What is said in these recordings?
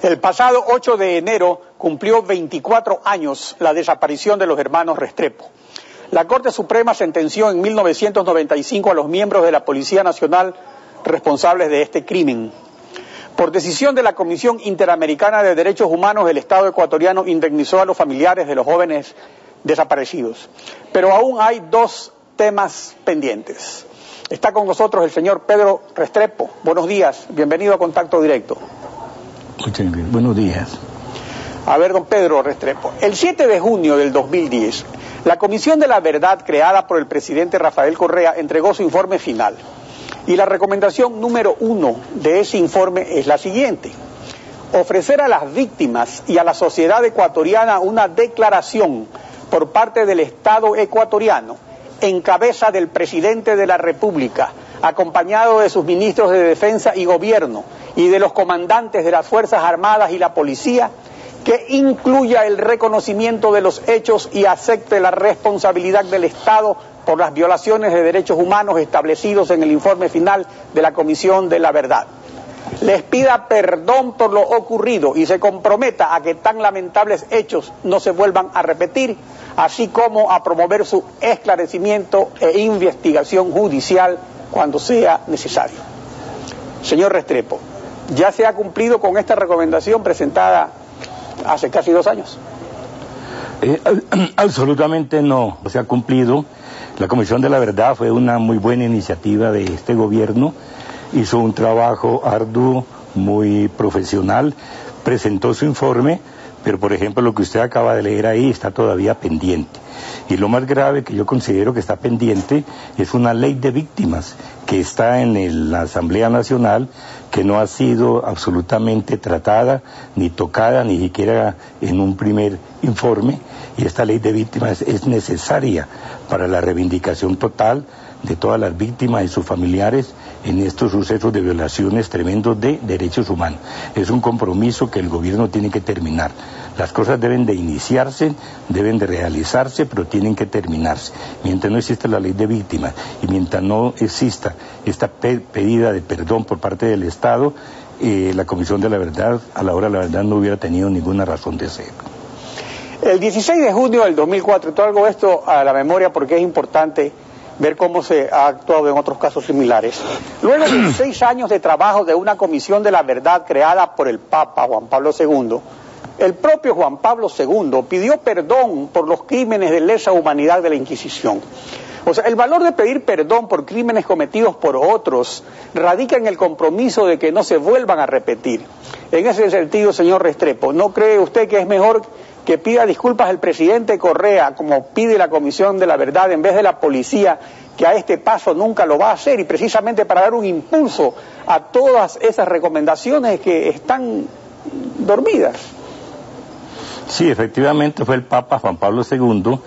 El pasado 8 de enero cumplió 24 años la desaparición de los hermanos Restrepo. La Corte Suprema sentenció en 1995 a los miembros de la Policía Nacional responsables de este crimen. Por decisión de la Comisión Interamericana de Derechos Humanos, el Estado ecuatoriano indemnizó a los familiares de los jóvenes desaparecidos. Pero aún hay dos temas pendientes. Está con nosotros el señor Pedro Restrepo. Buenos días, bienvenido a Contacto Directo. Muchas bien, buenos días. A ver, don Pedro Restrepo, el 7 de junio del 2010, la Comisión de la Verdad creada por el presidente Rafael Correa entregó su informe final. Y la recomendación número 1 de ese informe es la siguiente: ofrecer a las víctimas y a la sociedad ecuatoriana una declaración por parte del Estado ecuatoriano, en cabeza del presidente de la República, acompañado de sus ministros de Defensa y Gobierno y de los comandantes de las Fuerzas Armadas y la Policía, que incluya el reconocimiento de los hechos y acepte la responsabilidad del Estado por las violaciones de derechos humanos establecidos en el informe final de la Comisión de la Verdad. Les pida perdón por lo ocurrido y se comprometa a que tan lamentables hechos no se vuelvan a repetir, así como a promover su esclarecimiento e investigación judicial cuando sea necesario. Señor Restrepo, ¿ya se ha cumplido con esta recomendación presentada hace casi 2 años? Absolutamente no se ha cumplido. La Comisión de la Verdad fue una muy buena iniciativa de este gobierno, hizo un trabajo arduo, muy profesional, presentó su informe, pero por ejemplo lo que usted acaba de leer ahí está todavía pendiente. Y lo más grave que yo considero que está pendiente es una ley de víctimas que está en la Asamblea Nacional, que no ha sido absolutamente tratada, ni tocada, ni siquiera en un primer informe, y esta ley de víctimas es necesaria para la reivindicación total de todas las víctimas y sus familiares en estos sucesos de violaciones tremendos de derechos humanos. Es un compromiso que el gobierno tiene que terminar. Las cosas deben de iniciarse, deben de realizarse, pero tienen que terminarse. Mientras no exista la ley de víctimas y mientras no exista esta pedida de perdón por parte del Estado, la Comisión de la Verdad, a la hora de la verdad, no hubiera tenido ninguna razón de ser. El 16 de junio del 2004, traigo esto a la memoria porque es importante ver cómo se ha actuado en otros casos similares. Luego de 6 años de trabajo de una Comisión de la Verdad creada por el Papa Juan Pablo II, el propio Juan Pablo II pidió perdón por los crímenes de lesa humanidad de la Inquisición. O sea, el valor de pedir perdón por crímenes cometidos por otros radica en el compromiso de que no se vuelvan a repetir. En ese sentido, señor Restrepo, ¿no cree usted que es mejor que pida disculpas el presidente Correa, como pide la Comisión de la Verdad, en vez de la policía, que a este paso nunca lo va a hacer, y precisamente para dar un impulso a todas esas recomendaciones que están dormidas? Sí, efectivamente fue el Papa Juan Pablo II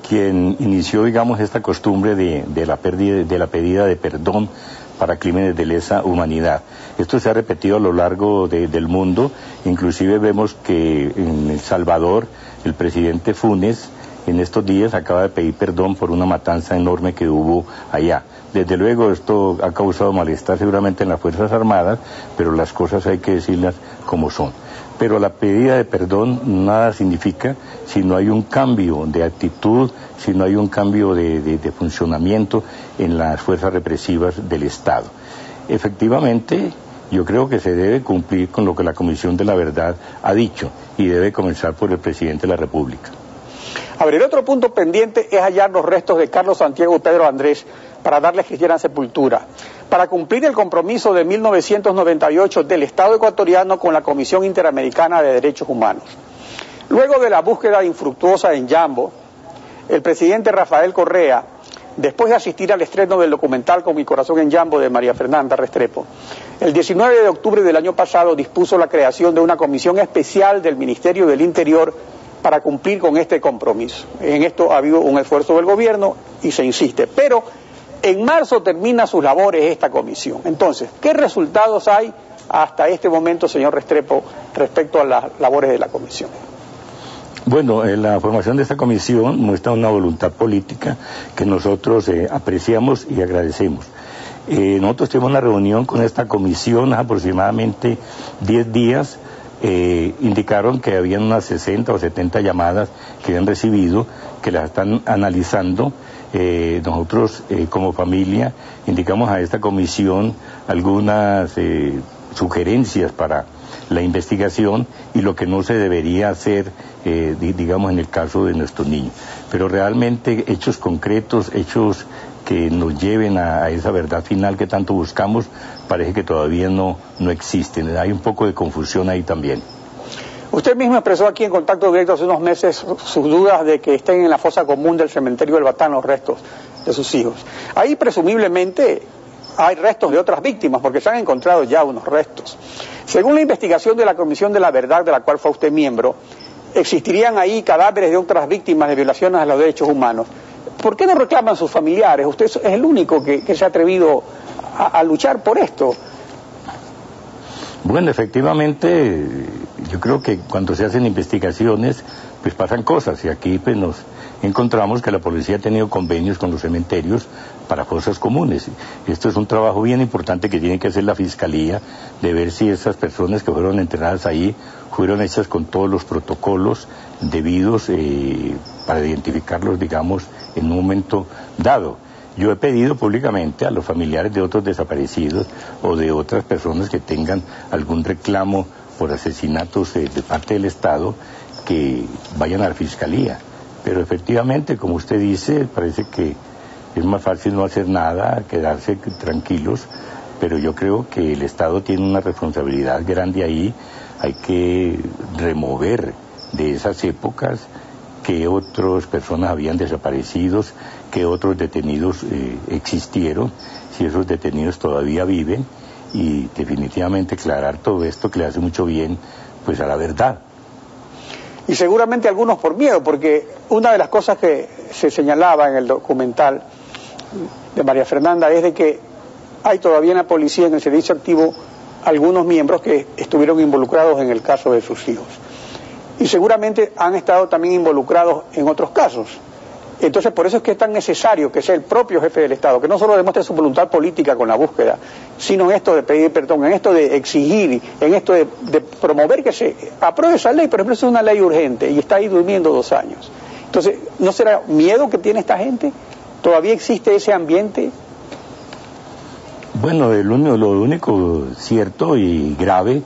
quien inició, digamos, esta costumbre de la pedida de perdón para crímenes de lesa humanidad. Esto se ha repetido a lo largo del mundo, inclusive vemos que en El Salvador el presidente Funes en estos días acaba de pedir perdón por una matanza enorme que hubo allá. Desde luego esto ha causado malestar seguramente en las Fuerzas Armadas, pero las cosas hay que decirlas como son. Pero la pedida de perdón nada significa si no hay un cambio de actitud, si no hay un cambio de funcionamiento en las fuerzas represivas del Estado. Efectivamente, yo creo que se debe cumplir con lo que la Comisión de la Verdad ha dicho y debe comenzar por el presidente de la República. A ver, el otro punto pendiente es hallar los restos de Carlos Santiago y Pedro Andrés para darles cristiana sepultura, para cumplir el compromiso de 1998 del Estado ecuatoriano con la Comisión Interamericana de Derechos Humanos. Luego de la búsqueda infructuosa en Yambo, el presidente Rafael Correa, después de asistir al estreno del documental Con mi corazón en Yambo de María Fernanda Restrepo, el 19 de octubre del año pasado dispuso la creación de una comisión especial del Ministerio del Interior para cumplir con este compromiso. En esto ha habido un esfuerzo del gobierno y se insiste, pero en marzo termina sus labores esta comisión. Entonces, ¿qué resultados hay hasta este momento, señor Restrepo, respecto a las labores de la comisión? Bueno, la formación de esta comisión muestra una voluntad política que nosotros apreciamos y agradecemos. Nosotros tuvimos una reunión con esta comisión hace aproximadamente 10 días indicaron que habían unas 60 o 70 llamadas que habían recibido, que las están analizando. Nosotros como familia indicamos a esta comisión algunas sugerencias para la investigación y lo que no se debería hacer, digamos, en el caso de nuestros niños. Pero realmente hechos concretos, hechos que nos lleven a esa verdad final que tanto buscamos, parece que todavía no existen. Hay un poco de confusión ahí también. Usted mismo expresó aquí en Contacto Directo hace unos meses sus dudas de que estén en la fosa común del cementerio del Batán los restos de sus hijos. Ahí presumiblemente hay restos de otras víctimas, porque se han encontrado ya unos restos. Según la investigación de la Comisión de la Verdad, de la cual fue usted miembro, existirían ahí cadáveres de otras víctimas de violaciones a los derechos humanos. ¿Por qué no reclaman sus familiares? Usted es el único que se ha atrevido a luchar por esto. Bueno, efectivamente, yo creo que cuando se hacen investigaciones, pues pasan cosas, y aquí pues nos encontramos que la policía ha tenido convenios con los cementerios para fosas comunes. Esto es un trabajo bien importante que tiene que hacer la Fiscalía, de ver si esas personas que fueron enterradas ahí fueron hechas con todos los protocolos debidos para identificarlos, digamos, en un momento dado. Yo he pedido públicamente a los familiares de otros desaparecidos o de otras personas que tengan algún reclamo por asesinatos de parte del Estado que vayan a la Fiscalía. Pero efectivamente, como usted dice, parece que es más fácil no hacer nada, quedarse tranquilos, pero yo creo que el Estado tiene una responsabilidad grande ahí. Hay que remover de esas épocas qué otras personas habían desaparecido, qué otros detenidos existieron, si esos detenidos todavía viven, y definitivamente aclarar todo esto que le hace mucho bien pues a la verdad. Y seguramente algunos por miedo, porque una de las cosas que se señalaba en el documental de María Fernanda es de que hay todavía en la policía, en el servicio activo, algunos miembros que estuvieron involucrados en el caso de sus hijos. Y seguramente han estado también involucrados en otros casos. Entonces, por eso es que es tan necesario que sea el propio jefe del Estado, que no solo demuestre su voluntad política con la búsqueda, sino en esto de pedir perdón, en esto de exigir, en esto de promover que se apruebe esa ley. Por ejemplo, es una ley urgente y está ahí durmiendo 2 años. Entonces, ¿no será miedo que tiene esta gente? ¿Todavía existe ese ambiente? Bueno, lo único cierto y grave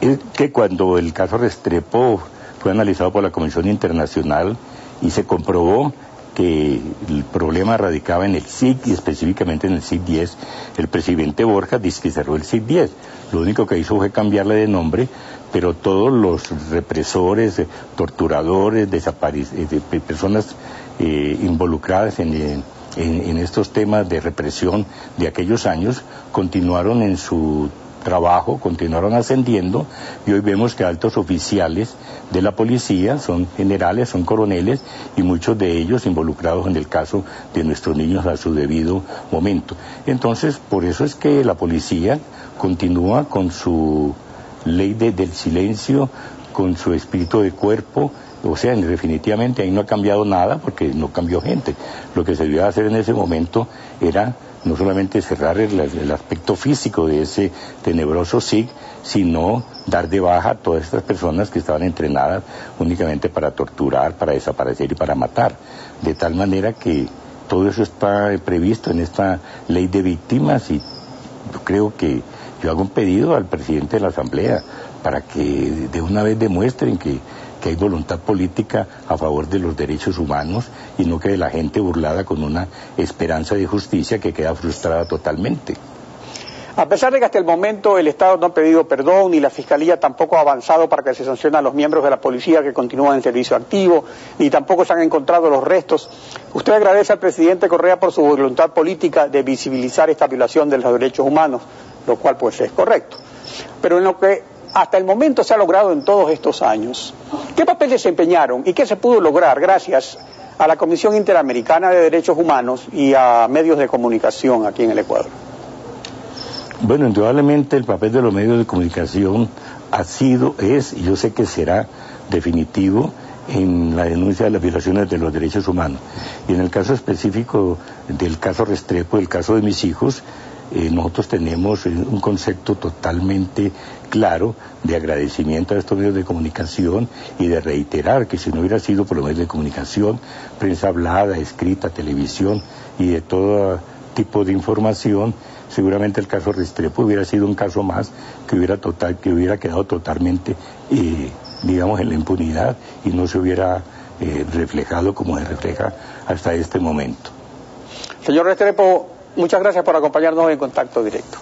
es que cuando el caso Restrepo fue analizado por la Comisión Internacional y se comprobó que el problema radicaba en el SIC y específicamente en el SIC 10, el presidente Borja dice que cerró el SIC 10. Lo único que hizo fue cambiarle de nombre, pero todos los represores, torturadores, personas involucradas en estos temas de represión de aquellos años continuaron en su trabajo, continuaron ascendiendo, y hoy vemos que altos oficiales de la policía son generales, son coroneles, y muchos de ellos involucrados en el caso de nuestros niños a su debido momento. Entonces, por eso es que la policía continúa con su ley del silencio, con su espíritu de cuerpo. O sea, definitivamente ahí no ha cambiado nada porque no cambió gente. Lo que se debió hacer en ese momento era no solamente cerrar el aspecto físico de ese tenebroso SIC, sino dar de baja a todas estas personas que estaban entrenadas únicamente para torturar, para desaparecer y para matar. De tal manera que todo eso está previsto en esta ley de víctimas, y yo creo que yo hago un pedido al presidente de la Asamblea para que de una vez demuestren que hay voluntad política a favor de los derechos humanos y no quede la gente burlada con una esperanza de justicia que queda frustrada totalmente. A pesar de que hasta el momento el Estado no ha pedido perdón, ni la Fiscalía tampoco ha avanzado para que se sancionen a los miembros de la policía que continúan en servicio activo, ni tampoco se han encontrado los restos, usted agradece al presidente Correa por su voluntad política de visibilizar esta violación de los derechos humanos, lo cual pues es correcto. Pero en lo que hasta el momento se ha logrado en todos estos años, ¿qué papel desempeñaron y qué se pudo lograr gracias a la Comisión Interamericana de Derechos Humanos y a medios de comunicación aquí en el Ecuador? Bueno, indudablemente el papel de los medios de comunicación ha sido, es, y yo sé que será definitivo en la denuncia de las violaciones de los derechos humanos. Y en el caso específico del caso Restrepo, el caso de mis hijos, nosotros tenemos un concepto totalmente claro de agradecimiento a estos medios de comunicación y de reiterar que si no hubiera sido por los medios de comunicación, prensa hablada, escrita, televisión y de todo tipo de información, seguramente el caso Restrepo hubiera sido un caso más que hubiera quedado totalmente, digamos, en la impunidad y no se hubiera reflejado como se refleja hasta este momento. Señor Restrepo, muchas gracias por acompañarnos en Contacto Directo.